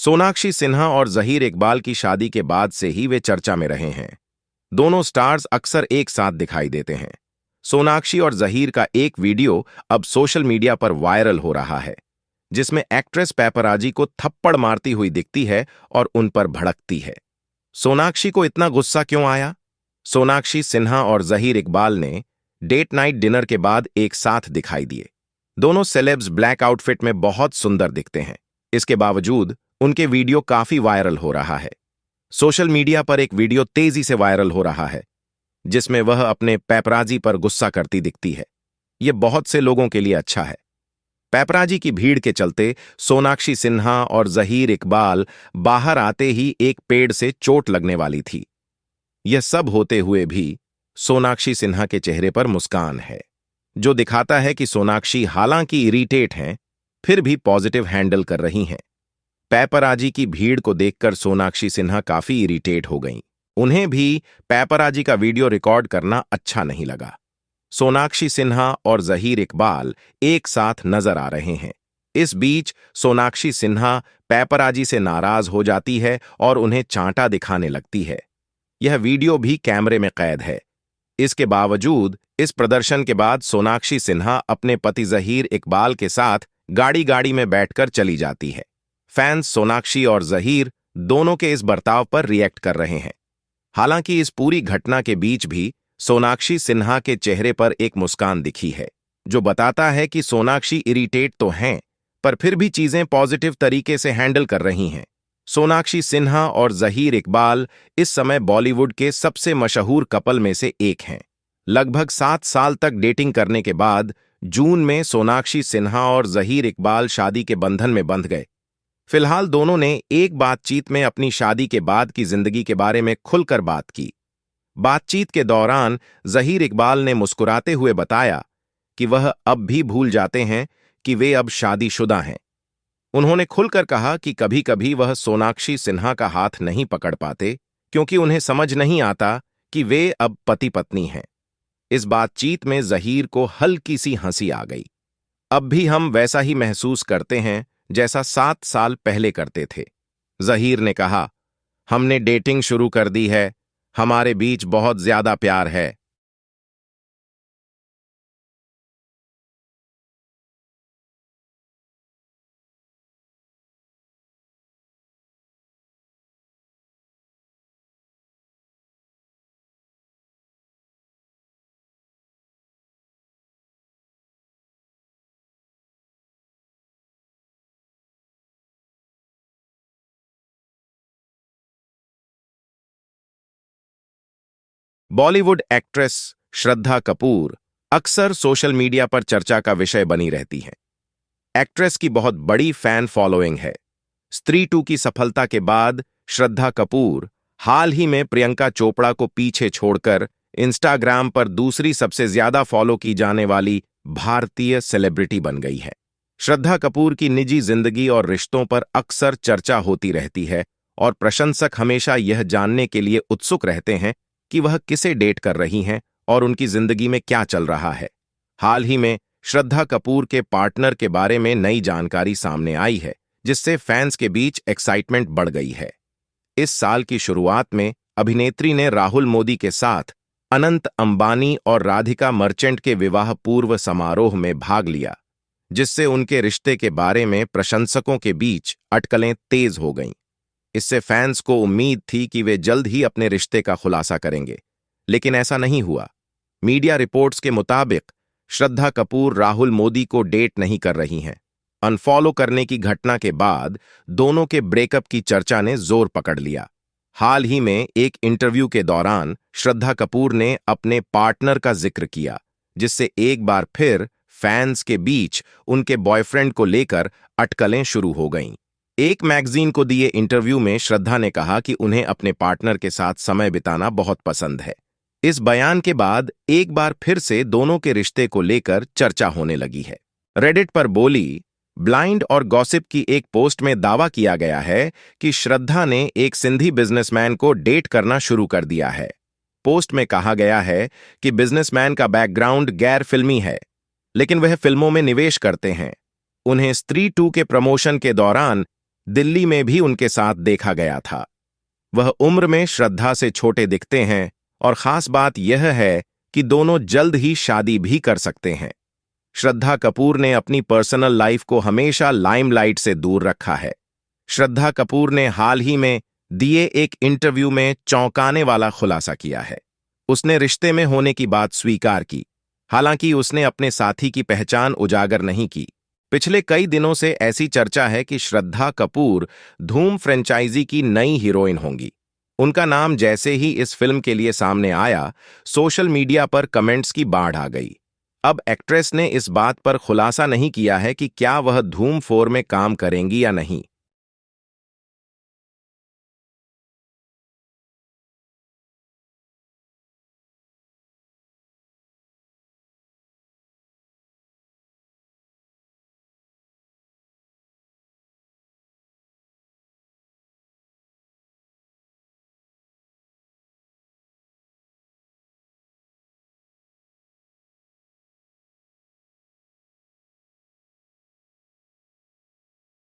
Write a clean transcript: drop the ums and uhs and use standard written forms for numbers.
सोनाक्षी सिन्हा और ज़हीर इकबाल की शादी के बाद से ही वे चर्चा में रहे हैं। दोनों स्टार्स अक्सर एक साथ दिखाई देते हैं। सोनाक्षी और ज़हीर का एक वीडियो अब सोशल मीडिया पर वायरल हो रहा है, जिसमें एक्ट्रेस पैपराजी को थप्पड़ मारती हुई दिखती है और उन पर भड़कती है। सोनाक्षी को इतना गुस्सा क्यों आया? सोनाक्षी सिन्हा और ज़हीर इकबाल ने डेट नाइट डिनर के बाद एक साथ दिखाई दिए। दोनों सेलेब्स ब्लैक आउटफिट में बहुत सुंदर दिखते हैं। इसके बावजूद उनके वीडियो काफी वायरल हो रहा है। सोशल मीडिया पर एक वीडियो तेजी से वायरल हो रहा है, जिसमें वह अपने पैपराजी पर गुस्सा करती दिखती है। यह बहुत से लोगों के लिए अच्छा है। पैपराजी की भीड़ के चलते सोनाक्षी सिन्हा और ज़हीर इकबाल बाहर आते ही एक पेड़ से चोट लगने वाली थी। यह सब होते हुए भी सोनाक्षी सिन्हा के चेहरे पर मुस्कान है, जो दिखाता है कि सोनाक्षी हालांकि इरिटेट हैं, फिर भी पॉजिटिव हैंडल कर रही हैं। पैपराजी की भीड़ को देखकर सोनाक्षी सिन्हा काफी इरिटेट हो गईं। उन्हें भी पैपराजी का वीडियो रिकॉर्ड करना अच्छा नहीं लगा। सोनाक्षी सिन्हा और ज़हीर इकबाल एक साथ नजर आ रहे हैं। इस बीच सोनाक्षी सिन्हा पैपराजी से नाराज हो जाती है और उन्हें चांटा दिखाने लगती है। यह वीडियो भी कैमरे में कैद है। इसके बावजूद इस प्रदर्शन के बाद सोनाक्षी सिन्हा अपने पति ज़हीर इकबाल के साथ गाड़ी में बैठकर चली जाती है। फैंस सोनाक्षी और ज़हीर दोनों के इस बर्ताव पर रिएक्ट कर रहे हैं। हालांकि इस पूरी घटना के बीच भी सोनाक्षी सिन्हा के चेहरे पर एक मुस्कान दिखी है, जो बताता है कि सोनाक्षी इरिटेट तो हैं, पर फिर भी चीजें पॉजिटिव तरीके से हैंडल कर रही हैं। सोनाक्षी सिन्हा और ज़हीर इकबाल इस समय बॉलीवुड के सबसे मशहूर कपल में से एक हैं। लगभग 7 साल तक डेटिंग करने के बाद जून में सोनाक्षी सिन्हा और ज़हीर इकबाल शादी के बंधन में बंध गए। फिलहाल दोनों ने एक बातचीत में अपनी शादी के बाद की जिंदगी के बारे में खुलकर बात की। बातचीत के दौरान ज़हीर इकबाल ने मुस्कुराते हुए बताया कि वह अब भी भूल जाते हैं कि वे अब शादीशुदा हैं। उन्होंने खुलकर कहा कि कभी-कभी वह सोनाक्षी सिन्हा का हाथ नहीं पकड़ पाते, क्योंकि उन्हें समझ नहीं आता कि वे अब पति पत्नी हैं। इस बातचीत में ज़हीर को हल्की सी हंसी आ गई। अब भी हम वैसा ही महसूस करते हैं जैसा 7 साल पहले करते थे। ज़हीर ने कहा, हमने डेटिंग शुरू कर दी है, हमारे बीच बहुत ज्यादा प्यार है। बॉलीवुड एक्ट्रेस श्रद्धा कपूर अक्सर सोशल मीडिया पर चर्चा का विषय बनी रहती हैं। एक्ट्रेस की बहुत बड़ी फैन फॉलोइंग है। स्त्री 2 की सफलता के बाद श्रद्धा कपूर हाल ही में प्रियंका चोपड़ा को पीछे छोड़कर इंस्टाग्राम पर दूसरी सबसे ज्यादा फॉलो की जाने वाली भारतीय सेलिब्रिटी बन गई है। श्रद्धा कपूर की निजी जिंदगी और रिश्तों पर अक्सर चर्चा होती रहती है और प्रशंसक हमेशा यह जानने के लिए उत्सुक रहते हैं कि वह किसे डेट कर रही हैं और उनकी जिंदगी में क्या चल रहा है। हाल ही में श्रद्धा कपूर के पार्टनर के बारे में नई जानकारी सामने आई है, जिससे फैंस के बीच एक्साइटमेंट बढ़ गई है। इस साल की शुरुआत में अभिनेत्री ने राहुल मोदी के साथ अनंत अंबानी और राधिका मर्चेंट के विवाह पूर्व समारोह में भाग लिया, जिससे उनके रिश्ते के बारे में प्रशंसकों के बीच अटकलें तेज हो गईं। इससे फैंस को उम्मीद थी कि वे जल्द ही अपने रिश्ते का खुलासा करेंगे, लेकिन ऐसा नहीं हुआ। मीडिया रिपोर्ट्स के मुताबिक श्रद्धा कपूर राहुल मोदी को डेट नहीं कर रही हैं। अनफॉलो करने की घटना के बाद दोनों के ब्रेकअप की चर्चा ने जोर पकड़ लिया। हाल ही में एक इंटरव्यू के दौरान श्रद्धा कपूर ने अपने पार्टनर का जिक्र किया, जिससे एक बार फिर फैंस के बीच उनके बॉयफ्रेंड को लेकर अटकलें शुरू हो गईं। एक मैगजीन को दिए इंटरव्यू में श्रद्धा ने कहा कि उन्हें अपने पार्टनर के साथ समय बिताना बहुत पसंद है। इस बयान के बाद एक बार फिर से दोनों के रिश्ते को लेकर चर्चा होने लगी है। रेडिट पर बोली ब्लाइंड और गॉसिप की एक पोस्ट में दावा किया गया है कि श्रद्धा ने एक सिंधी बिजनेसमैन को डेट करना शुरू कर दिया है। पोस्ट में कहा गया है कि बिजनेसमैन का बैकग्राउंड गैर फिल्मी है, लेकिन वह फिल्मों में निवेश करते हैं। उन्हें स्त्री 2 के प्रमोशन के दौरान दिल्ली में भी उनके साथ देखा गया था। वह उम्र में श्रद्धा से छोटे दिखते हैं और खास बात यह है कि दोनों जल्द ही शादी भी कर सकते हैं। श्रद्धा कपूर ने अपनी पर्सनल लाइफ को हमेशा लाइमलाइट से दूर रखा है। श्रद्धा कपूर ने हाल ही में दिए एक इंटरव्यू में चौंकाने वाला खुलासा किया है। उसने रिश्ते में होने की बात स्वीकार की, हालांकि उसने अपने साथी की पहचान उजागर नहीं की। पिछले कई दिनों से ऐसी चर्चा है कि श्रद्धा कपूर धूम फ्रेंचाइजी की नई हीरोइन होंगी। उनका नाम जैसे ही इस फिल्म के लिए सामने आया, सोशल मीडिया पर कमेंट्स की बाढ़ आ गई। अब एक्ट्रेस ने इस बात पर खुलासा नहीं किया है कि क्या वह धूम 4 में काम करेंगी या नहीं।